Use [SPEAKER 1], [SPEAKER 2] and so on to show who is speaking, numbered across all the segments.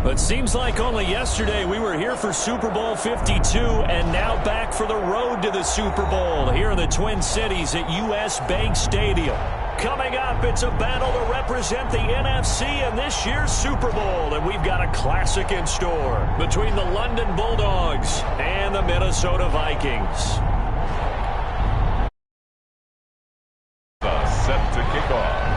[SPEAKER 1] It seems like only yesterday we were here for Super Bowl 52 and now back for the road to the Super Bowl here in the Twin Cities at U.S. Bank Stadium. Coming up, it's a battle to represent the NFC in this year's Super Bowl, and we've got a classic in store between the London Bulldogs and the Minnesota Vikings.
[SPEAKER 2] Set to kick off.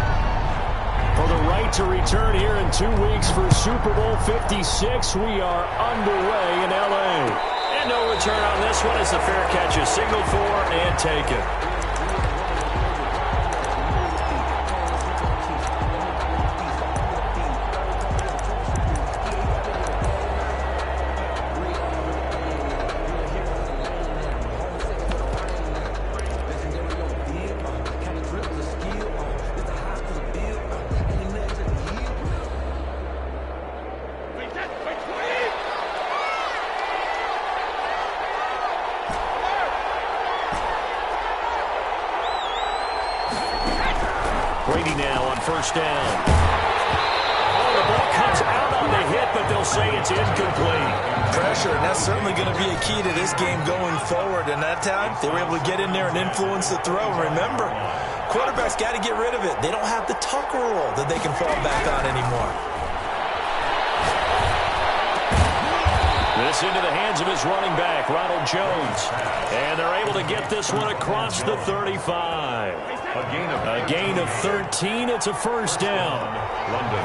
[SPEAKER 1] For the right to return here in 2 weeks for Super Bowl 56, we are underway in L.A. And no return on this one as the fair catch is signaled for and taken. Brady now on first down. Oh, the ball comes out on the hit, but they'll say it's incomplete.
[SPEAKER 3] Pressure, and that's certainly going to be a key to this game going forward. And that time, they were able to get in there and influence the throw. Remember, quarterbacks got to get rid of it. They don't have the tucker roll that they can fall back on anymore.
[SPEAKER 1] This into the hands of his running back, Ronald Jones. And they're able to get this one across the 35. A gain of 13. It's a first down.
[SPEAKER 2] London.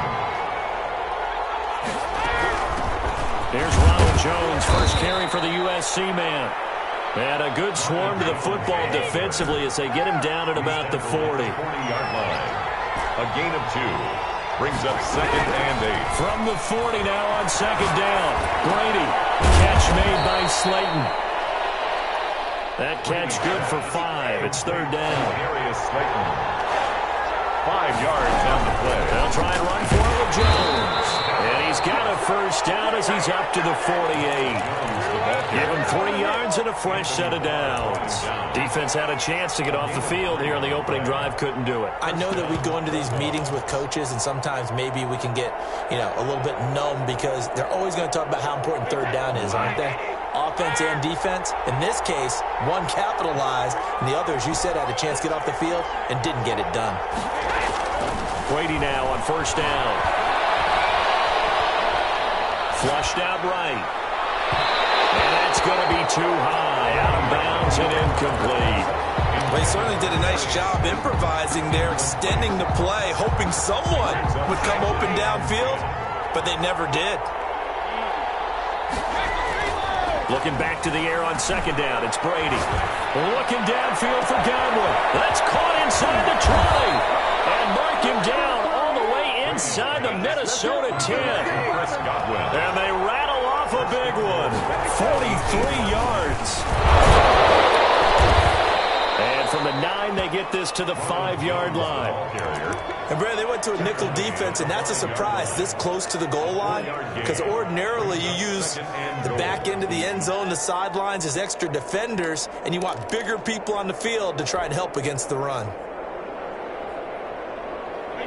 [SPEAKER 1] Here's Ronald Jones, first carry for the USC man. And a good swarm to the football defensively as they get him down at about the 40.
[SPEAKER 2] 40-yard line. A gain of 2. Brings up 2nd and 8.
[SPEAKER 1] From the 40 now on second down. Brady. Catch made by Slayton. That catch good for 5. It's third down.
[SPEAKER 2] Darius Slayton. 5 yards on the play.
[SPEAKER 1] They'll try and run for it with Jones. And he's got a first down as he's up to the 48. Give him 3 yards and a fresh set of downs. Defense had a chance to get off the field here on the opening drive. Couldn't do it.
[SPEAKER 3] I know that we go into these meetings with coaches, and sometimes maybe we can get, a little bit numb because they're always going to talk about how important third down is, aren't they? Offense and defense. In this case, one capitalized, and the other, as you said, had a chance to get off the field and didn't get it done.
[SPEAKER 1] Brady now on first down. Flushed out right. And that's going to be too high. Out of bounds and incomplete.
[SPEAKER 3] Well, he certainly did a nice job improvising there, extending the play, hoping someone would come open downfield, but they never did.
[SPEAKER 1] Looking back to the air on second down, it's Brady. Looking downfield for Godwin. That's caught inside the 20. And mark him down all the way inside the Minnesota 10. And they rattle off a big one. 43 yards. And from the 9, they get this to the 5-yard line.
[SPEAKER 3] And, Brad, they went to a nickel defense, and that's a surprise this close to the goal line because ordinarily you use the back end of the end zone, the sidelines as extra defenders, and you want bigger people on the field to try and help against the run.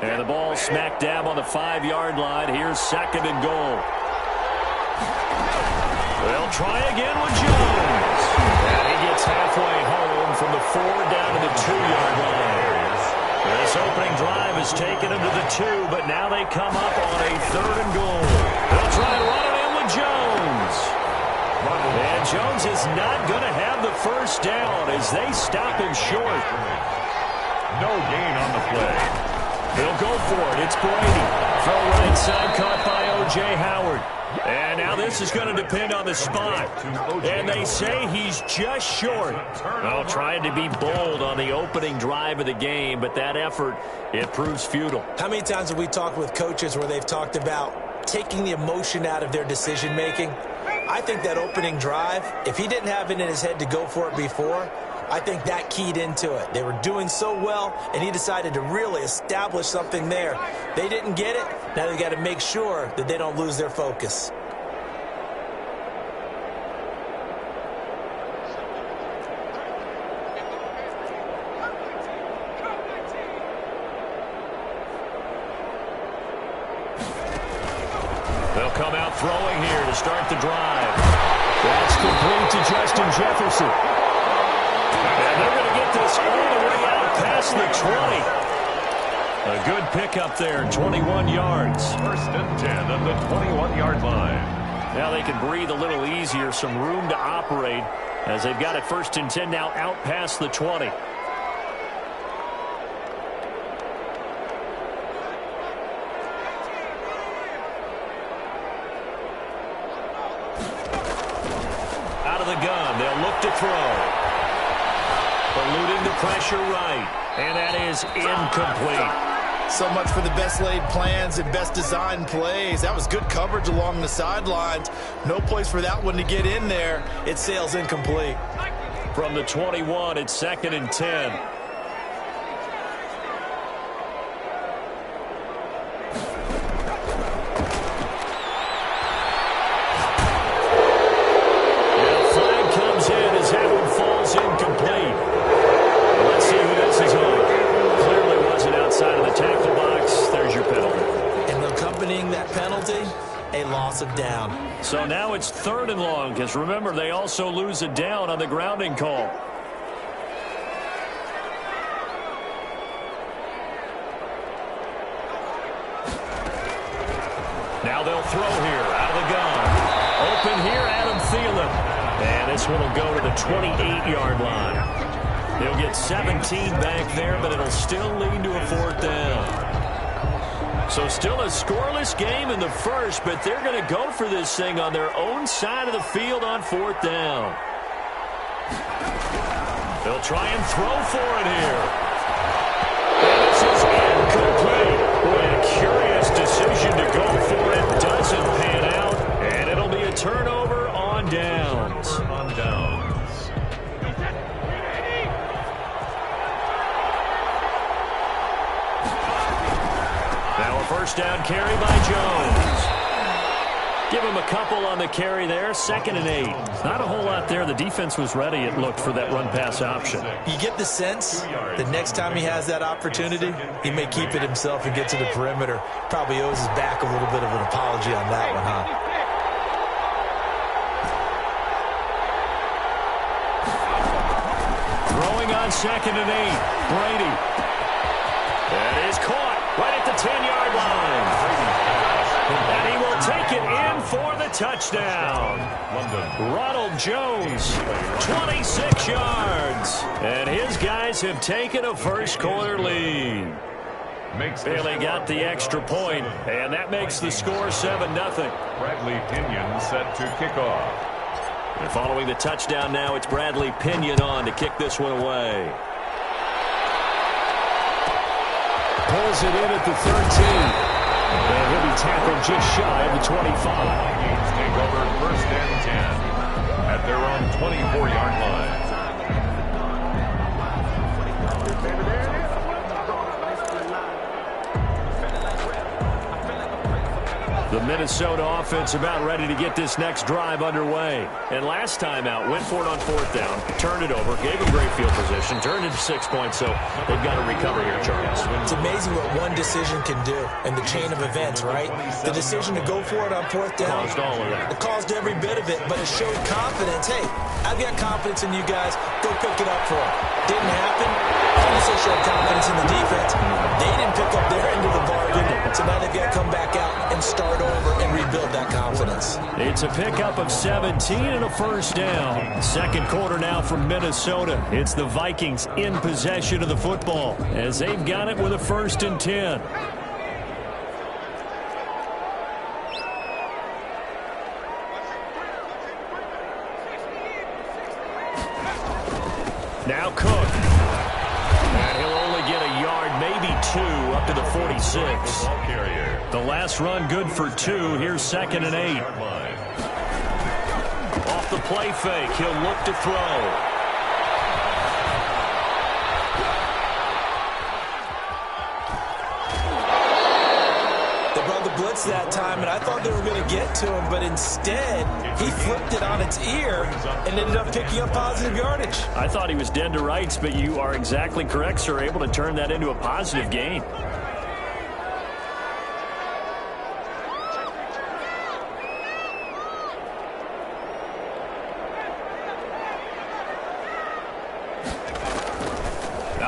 [SPEAKER 1] And the ball smack dab on the 5-yard line. Here's second and goal. They'll try again with Jones. And he gets halfway home from the 4 down to the 2-yard line. This opening drive has taken him to the 2, but now they come up on a 3rd and goal. They'll try and run it in with Jones. And Jones is not going to have the first down as they stop him short.
[SPEAKER 2] No gain on the play.
[SPEAKER 1] They'll go for it. It's Brady. Throw right side caught by O.J. Howard. And now this is going to depend on the spot. And they say he's just short. Well, trying to be bold on the opening drive of the game, but that effort, it proves futile.
[SPEAKER 3] How many times have we talked with coaches where they've talked about taking the emotion out of their decision-making? I think that opening drive, if he didn't have it in his head to go for it before, I think that keyed into it. They were doing so well, and he decided to really establish something there. They didn't get it. Now they got to make sure that they don't lose their focus.
[SPEAKER 1] come out throwing here to start the drive. That's complete to Justin Jefferson. And they're going to get this all the way out past the 20. A good pickup there, 21 yards.
[SPEAKER 2] First and 10 at the 21-yard line.
[SPEAKER 1] Now they can breathe a little easier, some room to operate as they've got it first and 10 now out past the 20. Out of the gun, they'll look to throw. Eluding the pressure right, and that is incomplete.
[SPEAKER 3] So much for the best laid plans and best designed plays. That was good coverage along the sidelines. No place for that one to get in there. It sails incomplete.
[SPEAKER 1] From the 21, it's 2nd and 10. And a flag comes in as that one falls incomplete. Let's see who this is on. Clearly wasn't outside of the tackle box. There's your penalty.
[SPEAKER 3] And accompanying that penalty, a loss of down.
[SPEAKER 1] So now it's 3rd and long, because remember, they also lose a down on the grounding call. Now they'll throw here out of the gun. Open here, Adam Thielen. And this one will go to the 28-yard line. They'll get 17 back there, but it'll still lead to a 4th down. So still a scoreless game in the first, but they're going to go for this thing on their own side of the field on 4th down. They'll try and throw for it here. And this is incomplete. Boy, a curious decision to go for it. Doesn't pan out, and it'll be a turnover on downs. Now a first down carry by Jones. Give him a couple on the carry there. 2nd and 8. Not a whole lot there. The defense was ready, it looked, for that run-pass option.
[SPEAKER 3] You get the sense that next time he has that opportunity, he may keep it himself and get to the perimeter. Probably owes his back a little bit of an apology on that one, huh?
[SPEAKER 1] Throwing on 2nd and 8. Brady. That is caught right at the 10-yard line. And he will take it in for the touchdown. Ronald Jones, 26 yards. And his guys have taken a first-quarter lead. Bailey got the extra point, and that makes the score 7-0.
[SPEAKER 2] Bradley Pinion set to kick off.
[SPEAKER 1] And following the touchdown now, it's Bradley Pinion on to kick this one away. Pulls it in at the 13. And he'll be tackled just shy of the 25.
[SPEAKER 2] Vikings take over 1st and 10 at their own 24-yard line.
[SPEAKER 1] The Minnesota offense about ready to get this next drive underway. And last time out, went for it on 4th down, turned it over, gave him great field position, turned it to 6 points, so they've got to recover here, Charles.
[SPEAKER 3] It's amazing what one decision can do in the chain of events, right? The decision to go for it on 4th down.
[SPEAKER 1] Caused all of that.
[SPEAKER 3] It caused every bit of it, but it showed confidence. Hey, I've got confidence in you guys. Go pick it up for them. Didn't happen. Also showed confidence in the defense. They didn't pick up their end of the bargain, so now they've got to come back out and start over and rebuild that confidence.
[SPEAKER 1] It's a pickup of 17 and a first down. Second quarter now from Minnesota. It's the Vikings in possession of the football as they've got it with a 1st and 10. Now Cook. And he'll only get a yard, maybe 2, up to the 46. The last run good for 2. Here's 2nd and 8. Off the play fake, he'll look to throw.
[SPEAKER 3] Blitz that time, and I thought they were going to get to him, but instead he flipped it on its ear and ended up picking up positive yardage.
[SPEAKER 1] I thought he was dead to rights, but you are exactly correct, sir, able to turn that into a positive gain.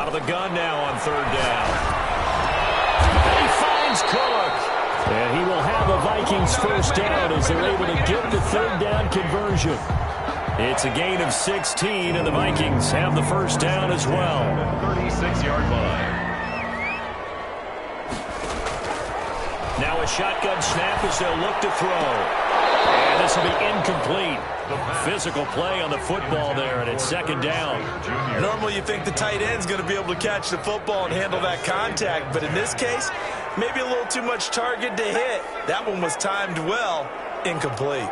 [SPEAKER 1] Out of the gun now on third down. And he finds Cook. And he will have a Vikings first down as they're able to get the third down conversion. It's a gain of 16, and the Vikings have the first down as well.
[SPEAKER 2] 36-yard line.
[SPEAKER 1] Now a shotgun snap as they'll look to throw. And this will be incomplete. Physical play on the football there, and it's second down.
[SPEAKER 3] Normally you think the tight end's going to be able to catch the football and handle that contact, but in this case, maybe a little too much target to hit. That one was timed well, incomplete.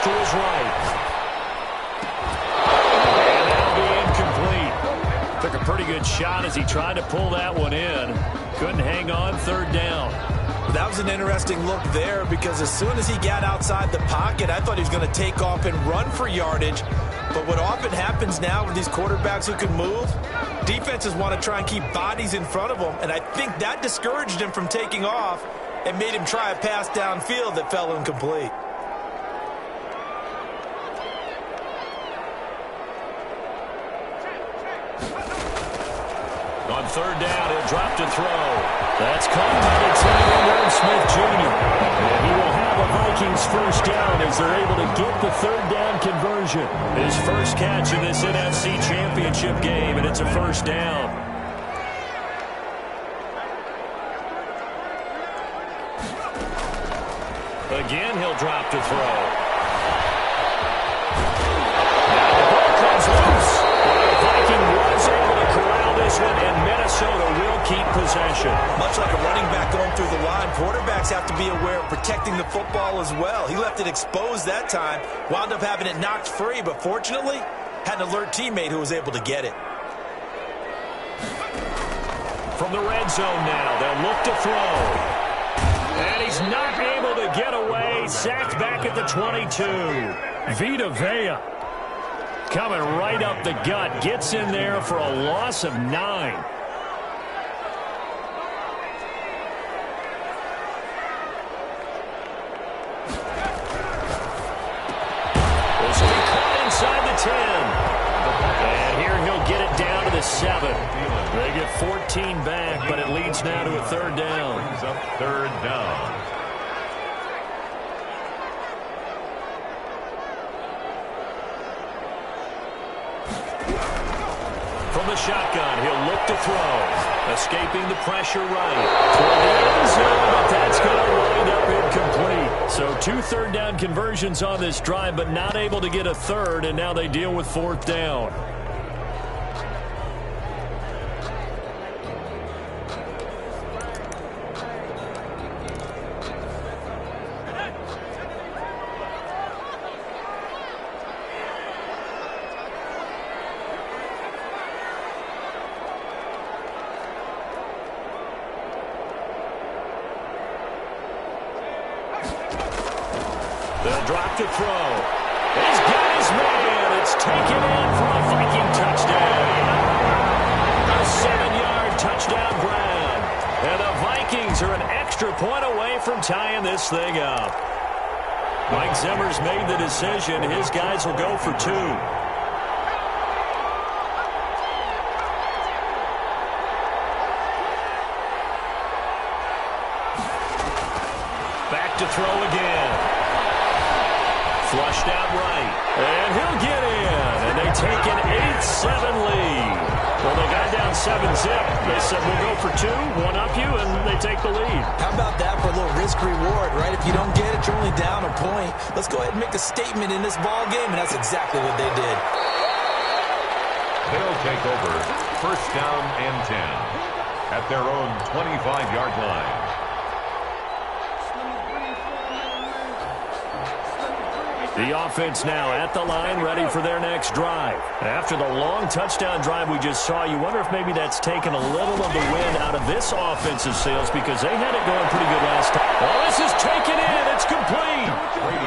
[SPEAKER 1] To his right. And that'll be incomplete. Took a pretty good shot as he tried to pull that one in. Couldn't hang on third down.
[SPEAKER 3] That was an interesting look there because as soon as he got outside the pocket, I thought he was going to take off and run for yardage. But what often happens now with these quarterbacks who can move, defenses want to try and keep bodies in front of them. And I think that discouraged him from taking off and made him try a pass downfield that fell incomplete.
[SPEAKER 1] On third down, he'll drop to throw. That's caught by the tight end, Aaron Smith Jr. And he will have a Vikings first down as they're able to get the third down conversion. His first catch in this NFC Championship game, and it's a first down. Again, he'll drop to throw. Now the ball comes loose. The Viking was able to corral this one, and Minnesota will keep possession.
[SPEAKER 3] Much like a running back going through the line, quarterbacks have to be aware of protecting the football as well. He left it exposed that time, wound up having it knocked free, but fortunately, had an alert teammate who was able to get it.
[SPEAKER 1] From the red zone now, they'll look to throw. And he's not able to get away. Sacked back at the 22. Vita Vea coming right up the gut. Gets in there for a loss of 9. This will be caught inside the 10. And here he'll get it down to the 7. They get 14 back, but it leads now to a third down.
[SPEAKER 2] Brings up third down.
[SPEAKER 1] From the shotgun, he'll look to throw. Escaping the pressure right. Toward the end zone, but that's going to wind up incomplete. So 2 third down conversions on this drive, but not able to get a third, and now they deal with fourth down. They'll drop to throw. He's got his man. It's taken in for a Viking touchdown. A 7-yard touchdown grab. And the Vikings are an extra point away from tying this thing up. Mike Zimmer's made the decision. His guys will go for 2. Back to throw again. Flushed out right. And he'll get in. And they take an 8-7 lead. Well, they got down 7-zip. They said, we'll go for 2, one up you, and they take the lead.
[SPEAKER 3] How about that for a little risk-reward, right? If you don't get it, you're only down a point. Let's go ahead and make a statement in this ball game, and that's exactly what they did.
[SPEAKER 2] They'll take over first down and 10 at their own 25-yard line.
[SPEAKER 1] The offense now at the line, ready for their next drive. After the long touchdown drive we just saw, you wonder if maybe that's taken a little of the wind out of this offensive sails because they had it going pretty good last time. Well, this is taken in. It's complete.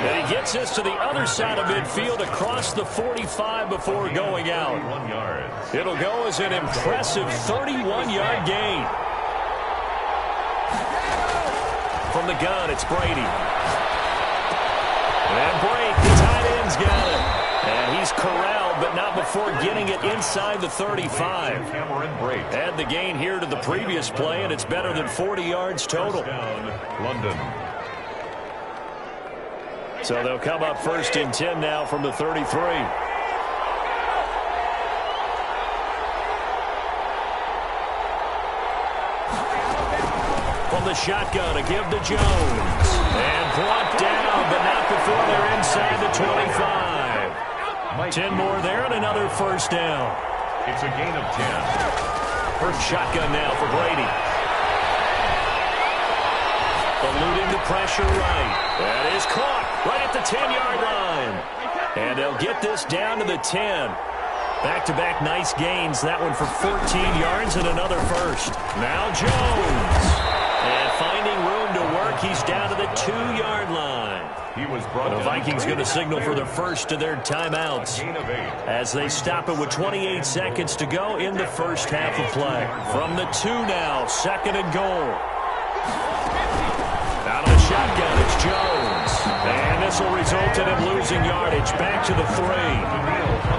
[SPEAKER 1] And he gets this to the other side of midfield across the 45 before going out. It'll go as an impressive 31-yard gain. From the gun, it's Brady. And Brake, the tight end's got it. And he's corralled, but not before getting it inside the 35. Add the gain here to the previous play, and it's better than 40 yards total.
[SPEAKER 2] London.
[SPEAKER 1] So they'll come up 1st and 10 now from the 33. From the shotgun, a give to Jones. And brought down, but not before they're inside the 25. 10 more there and another first down.
[SPEAKER 2] It's a gain of 10.
[SPEAKER 1] First shotgun now for Brady. Eluding the pressure right. That is caught right at the 10-yard line. And they'll get this down to the 10. Back-to-back nice gains. That one for 14 yards and another first. Now Jones. And finding room to work, he's down to the 2-yard line. The Vikings going to signal for the first of their timeouts as they stop it with 28 seconds to go in the first half of play. From the 2 now, 2nd and goal. Out of the shotgun, it's Jones. And this will result in him losing yardage back to the 3.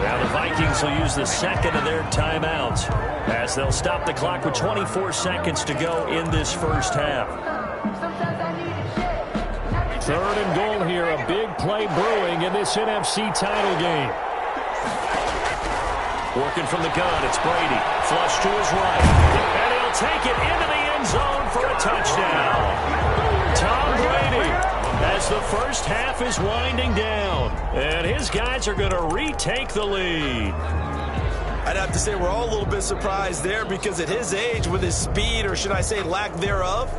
[SPEAKER 1] Now the Vikings will use the second of their timeouts as they'll stop the clock with 24 seconds to go in this first half. 3rd and goal here, a big play brewing in this NFC title game. Working from the gun, it's Brady. Flush to his right. And he'll take it into the end zone for a touchdown. Tom Brady, as the first half is winding down. And his guys are going to retake the lead.
[SPEAKER 3] I'd have to say we're all a little bit surprised there because at his age, with his speed, or should I say lack thereof,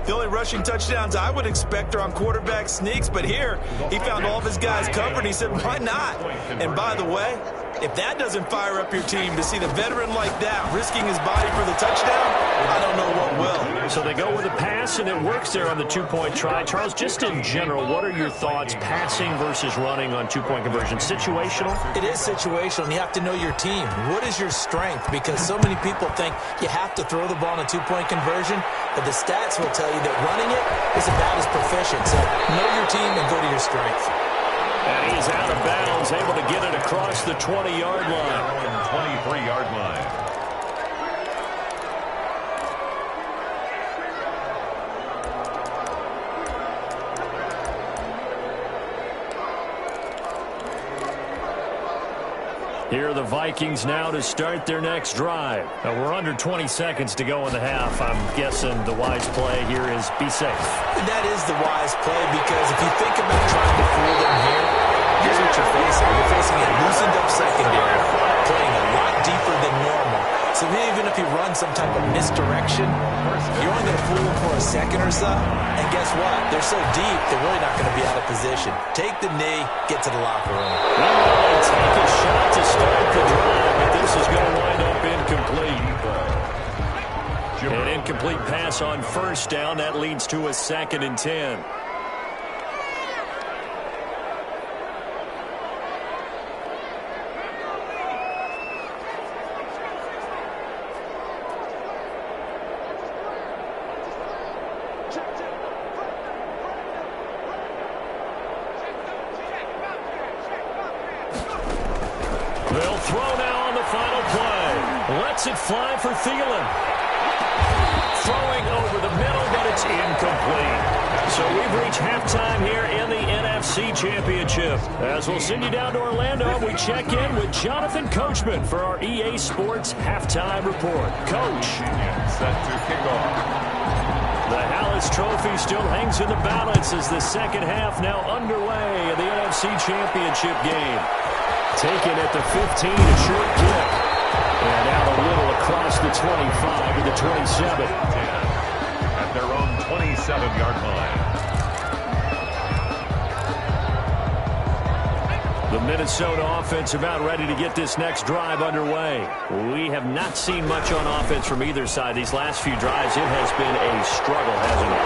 [SPEAKER 3] the only rushing touchdowns I would expect are on quarterback sneaks, but here he found all of his guys covered. He said, why not? And by the way, if that doesn't fire up your team to see the veteran like that risking his body for the touchdown, I don't know what will.
[SPEAKER 1] So they go with a pass, and it works there on the 2-point try. Charles, just in general, what are your thoughts passing versus running on 2-point conversion? Situational?
[SPEAKER 3] It is situational, and you have to know your team. What is your strength? Because so many people think you have to throw the ball in a 2-point conversion, but the stats will tell you that running it is about as proficient. So know your team and go to your strength.
[SPEAKER 1] And he's out of bounds, able to get it across the 20-yard line.
[SPEAKER 2] 23-yard line.
[SPEAKER 1] Here are the Vikings now to start their next drive. We're under 20 seconds to go in the half. I'm guessing the wise play here is be safe.
[SPEAKER 3] That is the wise play because if you think about trying to fool them here, here's what you're facing. You're facing a loosened up secondary, playing a lot deeper than normal. So even if you run some type of misdirection, you're only going to fool them for a second or so. And guess what? They're so deep, they're really not going to be out of position. Take the knee, get to the locker room.
[SPEAKER 1] They take a shot to start the drive, but this is going to wind up incomplete. An incomplete pass on first down. That leads to a 2nd and 10. They'll throw now on the final play. Lets it fly for Thielen. Throwing over the middle, but it's incomplete. So we've reached halftime here in the NFC Championship. As we'll send you down to Orlando, we check in with Jonathan Coachman for our EA Sports Halftime Report. Coach.
[SPEAKER 2] Set to kick off.
[SPEAKER 1] The Hallis Trophy still hangs in the balance as the second half now underway in the NFC Championship game. Taken at the 15, a short kick. And out a little across the 25 to the 27.
[SPEAKER 2] At their own 27-yard line.
[SPEAKER 1] The Minnesota offense about ready to get this next drive underway. We have not seen much on offense from either side. These last few drives, it has been a struggle, hasn't it?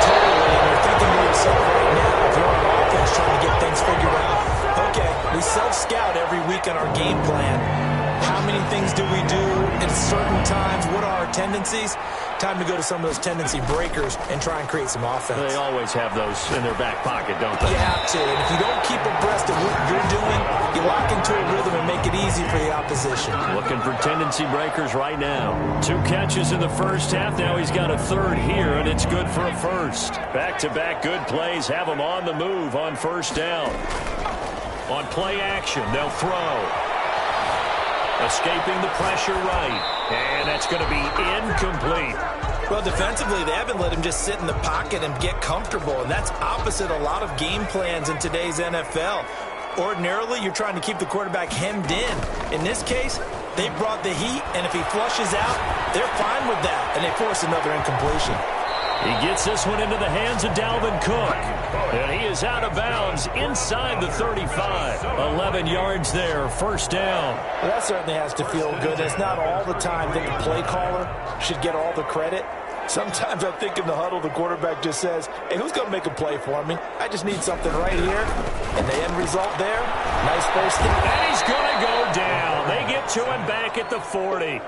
[SPEAKER 3] Totally. And you're thinking to yourself right now, if you're on offense trying to get things figured out, okay, we self-scout every week on our game plan. How many things do we do at certain times? What are our tendencies? Time to go to some of those tendency breakers and try and create some offense.
[SPEAKER 1] They always have those in their back pocket, don't they?
[SPEAKER 3] You have to. And if you don't keep abreast of what you're doing, you lock into a rhythm and make it easy for the opposition.
[SPEAKER 1] Looking for tendency breakers right now. 2 catches in the first half. Now he's got a third here, and it's good for a first. Back-to-back good plays have him on the move on first down. On play action, they'll throw. Escaping the pressure right. And that's going to be incomplete.
[SPEAKER 3] Well, defensively, they haven't let him just sit in the pocket and get comfortable, and that's opposite a lot of game plans in today's NFL. Ordinarily, you're trying to keep the quarterback hemmed in. In this case, they brought the heat, and if he flushes out, they're fine with that, and they force another incompletion.
[SPEAKER 1] He gets this one into the hands of Dalvin Cook. And he is out of bounds inside the 35. 11 yards there, first down.
[SPEAKER 3] Well, that certainly has to feel good. It's not all the time that the play caller should get all the credit. Sometimes I think in the huddle, the quarterback just says, hey, who's going to make a play for me? I just need something right here. And the end result there, nice first down.
[SPEAKER 1] And he's going to go down. They get to him back at the 40.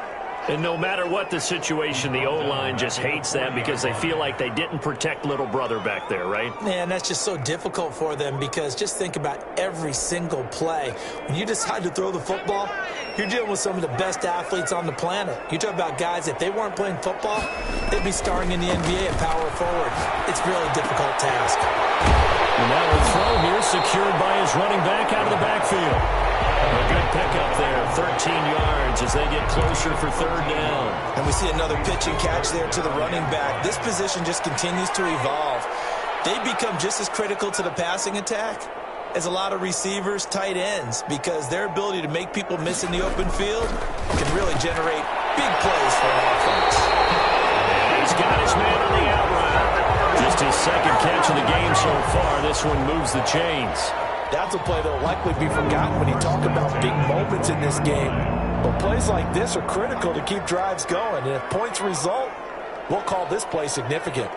[SPEAKER 1] And no matter what the situation, the O-line just hates that because they feel like they didn't protect little brother back there, right?
[SPEAKER 3] Man, that's just so difficult for them because just think about every single play. When you decide to throw the football, you're dealing with some of the best athletes on the planet. You talk about guys, if they weren't playing football, they'd be starring in the NBA and power forward. It's a really difficult task.
[SPEAKER 1] And that will throw here, secured by his running back out of the backfield. A good pickup there, 13 yards as they get closer for third down.
[SPEAKER 3] And we see another pitch and catch there to the running back. This position just continues to evolve. They become just as critical to the passing attack as a lot of receivers, tight ends, because their ability to make people miss in the open field can really generate big plays for an offense.
[SPEAKER 1] And he's got his man on the out route. Just his second catch of the game so far. This one moves the chains.
[SPEAKER 3] That's a play that will likely be forgotten when you talk about big moments in this game. But plays like this are critical to keep drives going. And if points result, we'll call this play significant.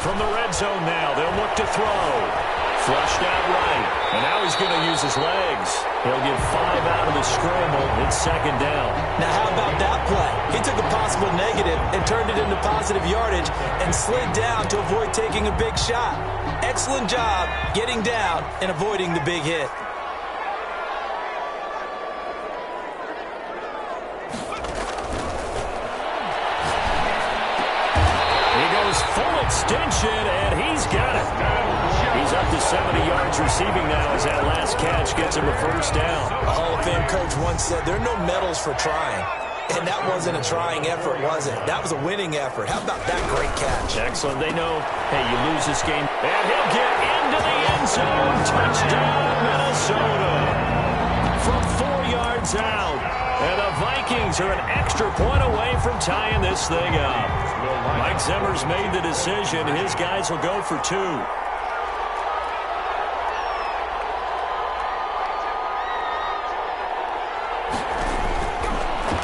[SPEAKER 1] From the red zone now, they'll look to throw. Flushed out right. And now he's going to use his legs. He'll get 5 out of the scramble. It's second down.
[SPEAKER 3] Now, how about that play? He took a possible negative and turned it into positive yardage and slid down to avoid taking a big shot. Excellent job getting down and avoiding the big hit.
[SPEAKER 1] He goes full extension, and he's got it. He's up to 70 yards receiving now as that last catch gets him a first down.
[SPEAKER 3] A Hall of Fame coach once said, there are no medals for trying. And that wasn't a trying effort, was it? That was a winning effort. How about that great catch?
[SPEAKER 1] Excellent. They know, hey, you lose this game, and he'll get into the end zone. Touchdown, Minnesota. From 4 yards out. And the Vikings are an extra point away from tying this thing up. Mike Zimmer's made the decision. His guys will go for 2.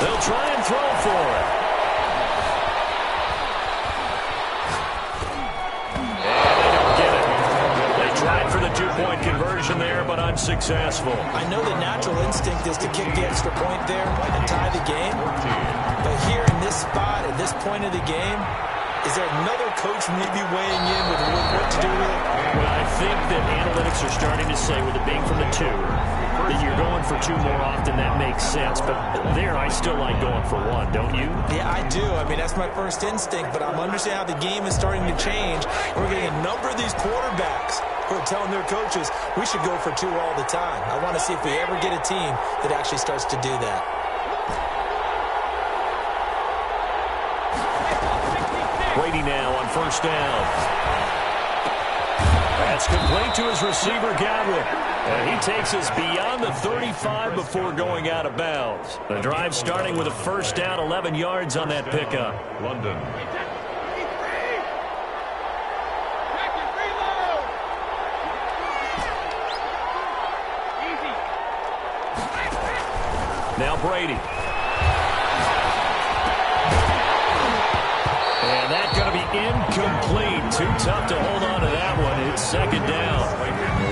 [SPEAKER 1] They'll try and throw for it. And they don't get it. They tried for the 2-point conversion there, but unsuccessful.
[SPEAKER 3] I know the natural instinct is to kick the extra point there and tie the game. But here in this spot, at this point of the game, is there another coach maybe weighing in with what to do with it?
[SPEAKER 1] Well, I think that analytics are starting to say, with it being from the 2, that you're going for 2 more often. That makes sense. But there, I still like going for 1, don't you?
[SPEAKER 3] Yeah, I do. I mean, that's my first instinct. But I'm understanding how the game is starting to change. And we're getting a number of these quarterbacks who are telling their coaches, we should go for 2 all the time. I want to see if we ever get a team that actually starts to do that.
[SPEAKER 1] Brady now on first down. That's complete to his receiver, Godwin. And he takes us beyond the 35 before going out of bounds. The drive starting with a first down, 11 yards on that pickup.
[SPEAKER 2] London.
[SPEAKER 1] Now Brady. And that's going to be incomplete. Too tough to hold on to that one. It's second down.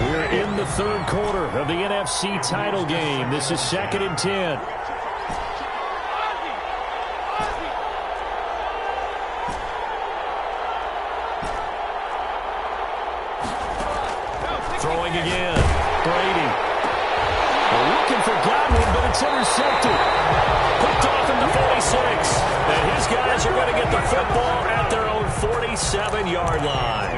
[SPEAKER 1] We're in the third quarter of the NFC title game. This is 2nd and 10. Throwing again. Brady. Looking for Godwin, but it's intercepted. Picked off in the 46. And his guys are going to get the football at their own 47-yard line.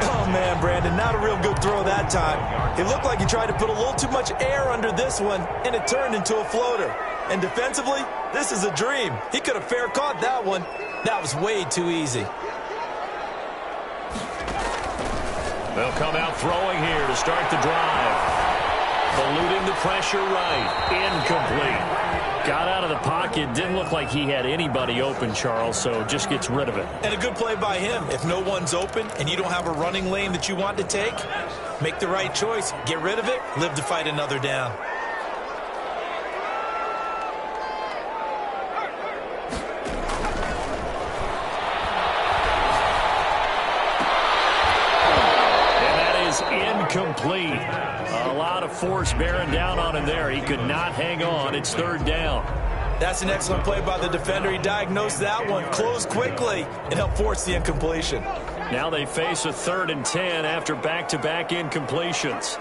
[SPEAKER 3] Oh, man, Brandon, not a real good throw that time. It looked like he tried to put a little too much air under this one, and it turned into a floater. And defensively, this is a dream. He could have fair caught that one. That was way too easy.
[SPEAKER 1] They'll come out throwing here to start the drive. Eluding the pressure right. Incomplete. Got out of the pocket. Didn't look like he had anybody open, Charles, so just gets rid of it.
[SPEAKER 3] And a good play by him. If no one's open and you don't have a running lane that you want to take, make the right choice. Get rid of it. Live to fight another down.
[SPEAKER 1] Incomplete. A lot of force bearing down on him there. He could not hang on. It's third down.
[SPEAKER 3] That's an excellent play by the defender. He diagnosed that one, closed quickly, and helped force the incompletion.
[SPEAKER 1] Now they face a 3rd and 10 after back-to-back incompletions.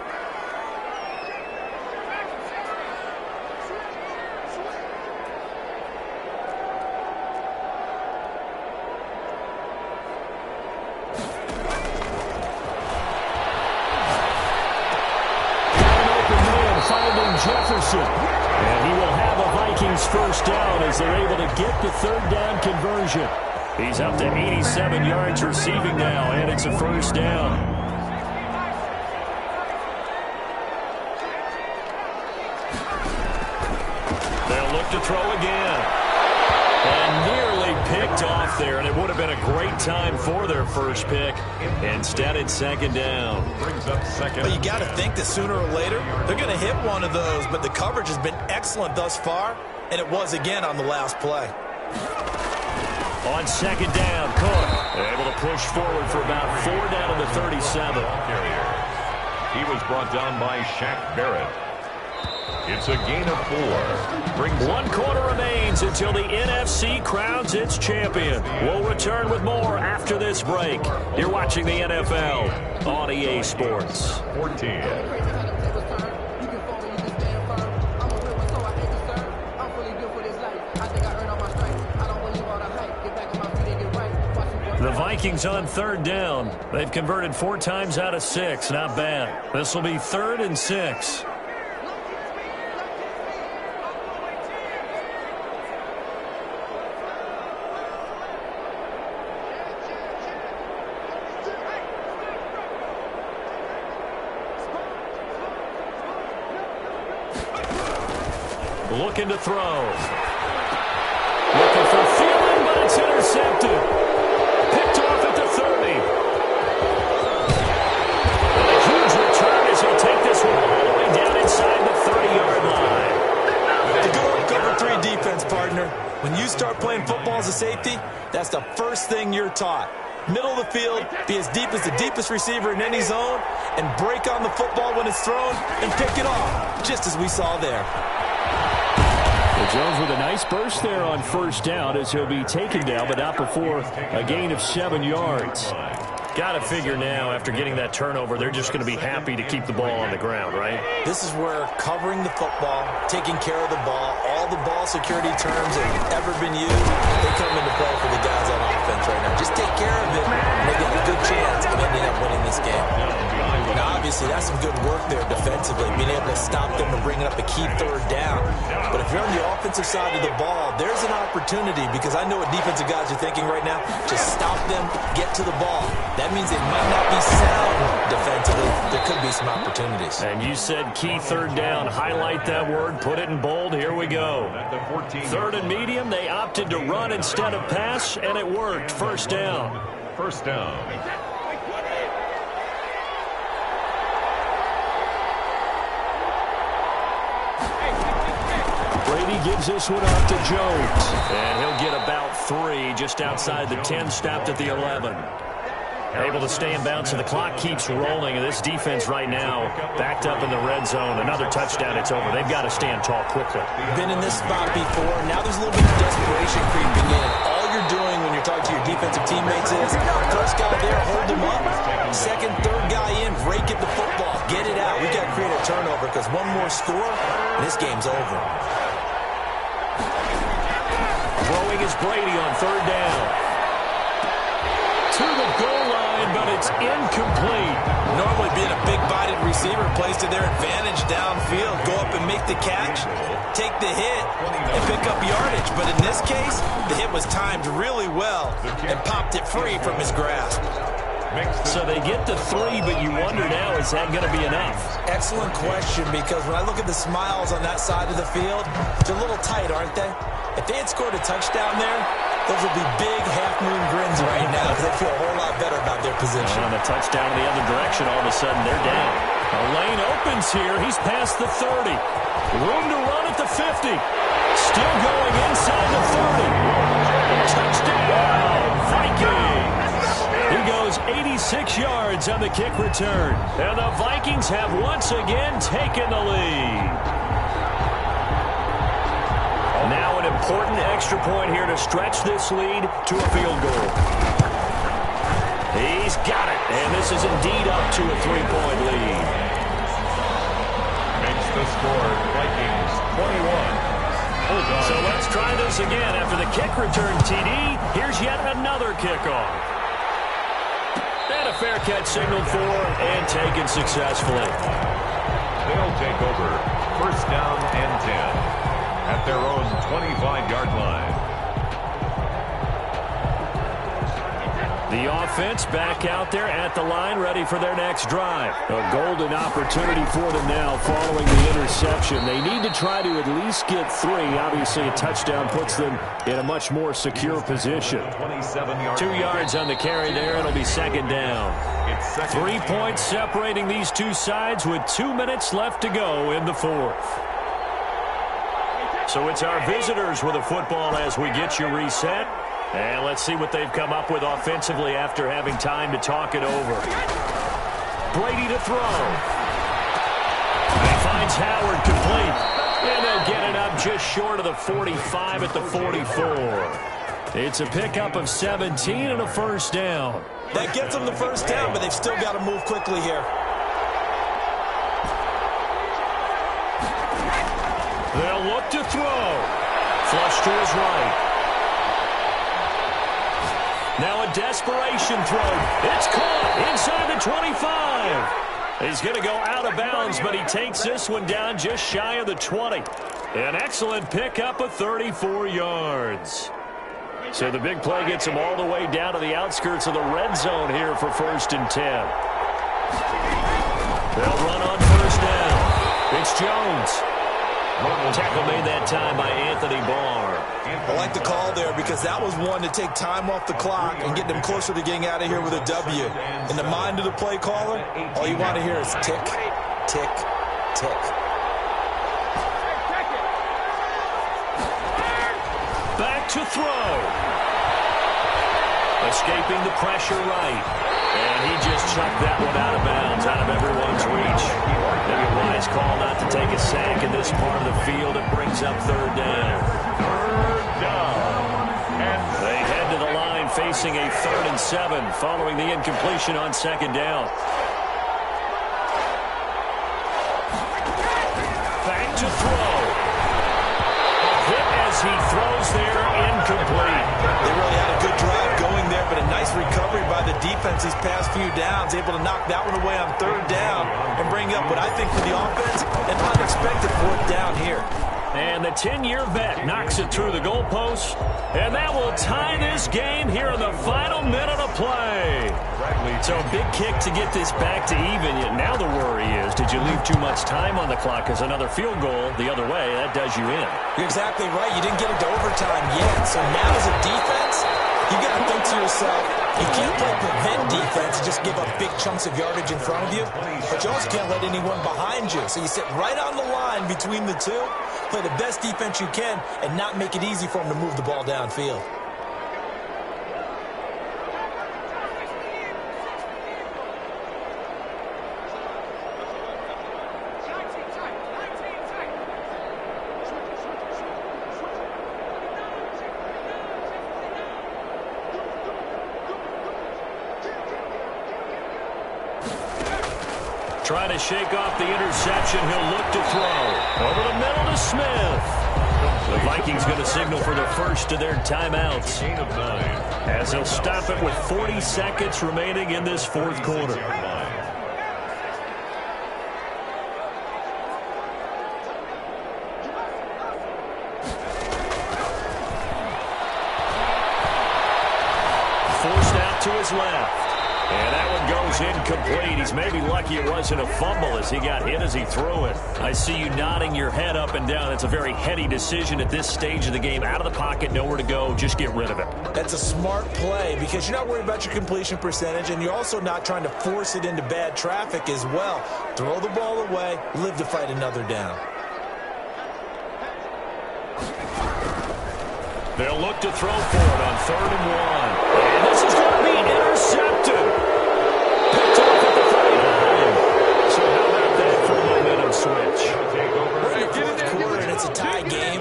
[SPEAKER 1] Jefferson. And he will have a Vikings first down as they're able to get the 3rd down conversion. He's up to 87 yards receiving now, and it's a first down. They'll look to throw again. And nearly picked off there, and it would have been a great time for their first pick. Instead, it's second down.
[SPEAKER 2] Brings up second.
[SPEAKER 3] But you got to think that sooner or later, they're going to hit one of those, but the coverage has been excellent thus far, and it was again on the last play.
[SPEAKER 1] On second down, Cook able to push forward for about 4 down to the 37.
[SPEAKER 2] He was brought down by Shaq Barrett. It's a gain of 4. Brings
[SPEAKER 1] 1 quarter remains until the NFC crowns its champion. We'll return with more after this break. You're watching the NFL on EA Sports.
[SPEAKER 2] 14.
[SPEAKER 1] The Vikings on 3rd down. They've converted 4 times out of 6. Not bad. This will be 3rd and 6. Looking to throw. Looking for Thielen, but it's intercepted. Picked off at the 30. And a huge return as he'll take this one all the way down inside the 30-yard line.
[SPEAKER 3] The good old cover 3 defense, partner. When you start playing football as a safety, that's the first thing you're taught. Middle of the field, be as deep as the deepest receiver in any zone, and break on the football when it's thrown and pick it off, just as we saw there.
[SPEAKER 1] Jones with a nice burst there on first down as he'll be taken down, but not before a gain of 7 yards. Got to figure now, after getting that turnover, they're just going to be happy to keep the ball on the ground, right?
[SPEAKER 3] This is where covering the football, taking care of the ball, all the ball security terms that have ever been used, they come into play for the guys on offense right now. Just take care of it, and they get a good chance of ending up winning this game. Now, obviously, that's some good work there defensively, being able to stop them and bringing up a key third down. But if you're on the offensive side of the ball, there's an opportunity, because I know what defensive guys are thinking right now. Just stop them, get to the ball. That means they might not be sound defensively. There could be some opportunities.
[SPEAKER 1] And you said key third down. Highlight that word, put it in bold. Here we go. Third and medium, they opted to run instead of pass, and it worked. First down.
[SPEAKER 2] First down.
[SPEAKER 1] Brady gives this one off to Jones. And he'll get about 3 just outside the 10, stopped at the 11. Able to stay in bounds, and the clock keeps rolling. And this defense right now backed up in the red zone. Another touchdown, it's over. They've got to stand tall quickly.
[SPEAKER 3] Been in this spot before. Now there's a little bit of desperation creeping in. All you're doing when you're talking to your defensive teammates is, first guy there, hold him up. Second, third guy in, rake at the football. Get it out. We've got to create a turnover, because one more score, and this game's over.
[SPEAKER 1] Throwing is Brady on third down. To the goal line, but it's incomplete.
[SPEAKER 3] Normally being a big-bodied receiver plays to their advantage downfield. Go up and make the catch, take the hit, and pick up yardage. But in this case, the hit was timed really well and popped it free from his grasp.
[SPEAKER 1] So they get to 3, but you wonder now, is that going to be enough?
[SPEAKER 3] Excellent question, because when I look at the smiles on that side of the field, they're a little tight, aren't they? If they had scored a touchdown there, those would be big half-moon grins right now, because they feel a whole lot better about their position.
[SPEAKER 1] On the touchdown in the other direction, all of a sudden they're down. A lane opens here. He's past the 30. Room to run at the 50. Still going inside the 30. Touchdown, Vikings. He goes 86 yards on the kick return. And the Vikings have once again taken the lead. Now an important extra point here to stretch this lead to a field goal. He's got it, and this is indeed up to a 3-point lead.
[SPEAKER 2] Makes the score Vikings 21.
[SPEAKER 1] So let's try this again. After the kick return TD, here's yet another kickoff. And a fair catch signaled for and taken successfully.
[SPEAKER 2] They'll take over first down and 10. At their own 25-yard line.
[SPEAKER 1] The offense back out there at the line, ready for their next drive. A golden opportunity for them now following the interception. They need to try to at least get 3. Obviously, a touchdown puts them in a much more secure position. 2 yards on the carry there. It'll be second down. 3 points separating these two sides with 2 minutes left to go in the fourth. So it's our visitors with a football as we get you reset. And let's see what they've come up with offensively after having time to talk it over. Brady to throw. He finds Howard complete. And they'll get it up just short of the 45 at the 44. It's a pickup of 17 and a first down.
[SPEAKER 3] That gets them the first down, but they've still got to move quickly here.
[SPEAKER 1] They'll look to throw. Flush to his right. Now a desperation throw. It's caught inside the 25. He's going to go out of bounds, but he takes this one down just shy of the 20. An excellent pickup of 34 yards. So the big play gets him all the way down to the outskirts of the red zone here for first and 10. They'll run on first down. It's Jones. Tackle made that time by Anthony Barr.
[SPEAKER 3] I like the call there, because that was one to take time off the clock and get them closer to getting out of here with a W. In the mind of the play caller, all you want to hear is tick, tick, tick.
[SPEAKER 1] Back to throw. Escaping the pressure right. And he just chucked that one out of bounds, out of everyone's reach. Maybe a wise call not to take a sack in this part of the field. It brings up third down.
[SPEAKER 2] Third down. And
[SPEAKER 1] they head to the line facing a 3rd and 7 following the incompletion on second down. Back to throw. Hit as he throws there, incomplete.
[SPEAKER 3] They really had a good drive going there, but a nice recovery by the defense. defense these past few downs, able to knock that one away on third down and bring up what I think for the offense, an unexpected fourth down here.
[SPEAKER 1] And the 10-year vet knocks it through the goalpost, and that will tie this game here in the final minute of play. So a big kick to get this back to even. Yet now the worry is, did you leave too much time on the clock? Because another field goal the other way, that does you in.
[SPEAKER 3] You're exactly right. You didn't get into overtime yet. So now as a defense, you got to think to yourself, you can't play prevent defense and just give up big chunks of yardage in front of you, but you also can't let anyone behind you. So you sit right on the line between the two, play the best defense you can, and not make it easy for them to move the ball downfield.
[SPEAKER 1] Trying to shake off the interception. He'll look to throw. Over the middle to Smith. The Vikings going to signal for the first of their timeouts, as they'll stop it with 40 seconds remaining in this fourth quarter. Forced out to his left. And that one goes incomplete. He's maybe lucky it wasn't a fumble as he got hit as he threw it. I see you nodding your head up and down. It's a very heady decision at this stage of the game. Out of the pocket, nowhere to go. Just get rid of it.
[SPEAKER 3] That's a smart play because you're not worried about your completion percentage, and you're also not trying to force it into bad traffic as well. Throw the ball away, live to fight another down.
[SPEAKER 1] They'll look to throw for it on 3rd and 1. And this is going to be intercepted. Picked off at the 39. So how about that for a momentum switch?
[SPEAKER 3] We're in the fourth quarter and it's a tie game.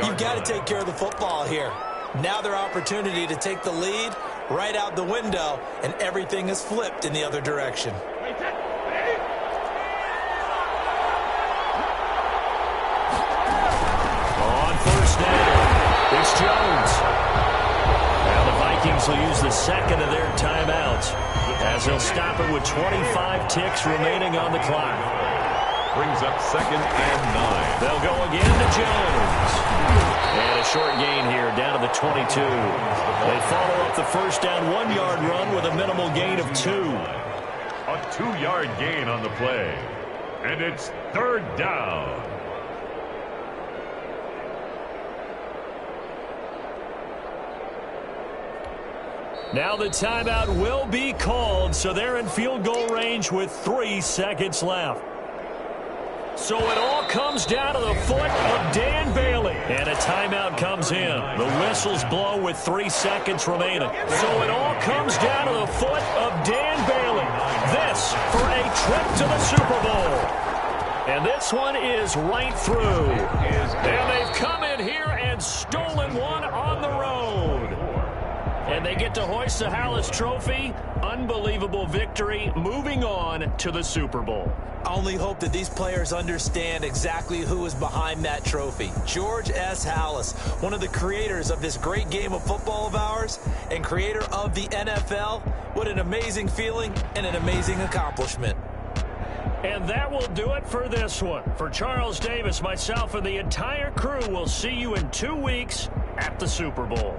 [SPEAKER 3] You've got to take care of the football here. Now their opportunity to take the lead right out the window, and everything is flipped in the other direction.
[SPEAKER 1] On first down. It's Jones. Now the Vikings will use the second of their timeouts as they'll stop it with 25 ticks remaining on the clock.
[SPEAKER 2] Brings up 2nd and 9.
[SPEAKER 1] They'll go again to Jones. And a short gain here down to the 22. They follow up the first down 1-yard run with a minimal gain of 2.
[SPEAKER 2] A 2-yard gain on the play. And it's 3rd down.
[SPEAKER 1] Now the timeout will be called, so they're in field goal range with 3 seconds left. So it all comes down to the foot of Dan Bailey. And a timeout comes in. The whistles blow with 3 seconds remaining. So it all comes down to the foot of Dan Bailey. This for a trip to the Super Bowl. And this one is right through. And they've come in here and stolen one on the road. And they get to hoist the Hallis Trophy. Unbelievable victory. Moving on to the Super Bowl.
[SPEAKER 3] I only hope that these players understand exactly who is behind that trophy. George S. Hallis, one of the creators of this great game of football of ours and creator of the NFL. What an amazing feeling and an amazing accomplishment.
[SPEAKER 1] And that will do it for this one. For Charles Davis, myself, and the entire crew, we'll see you in 2 weeks at the Super Bowl.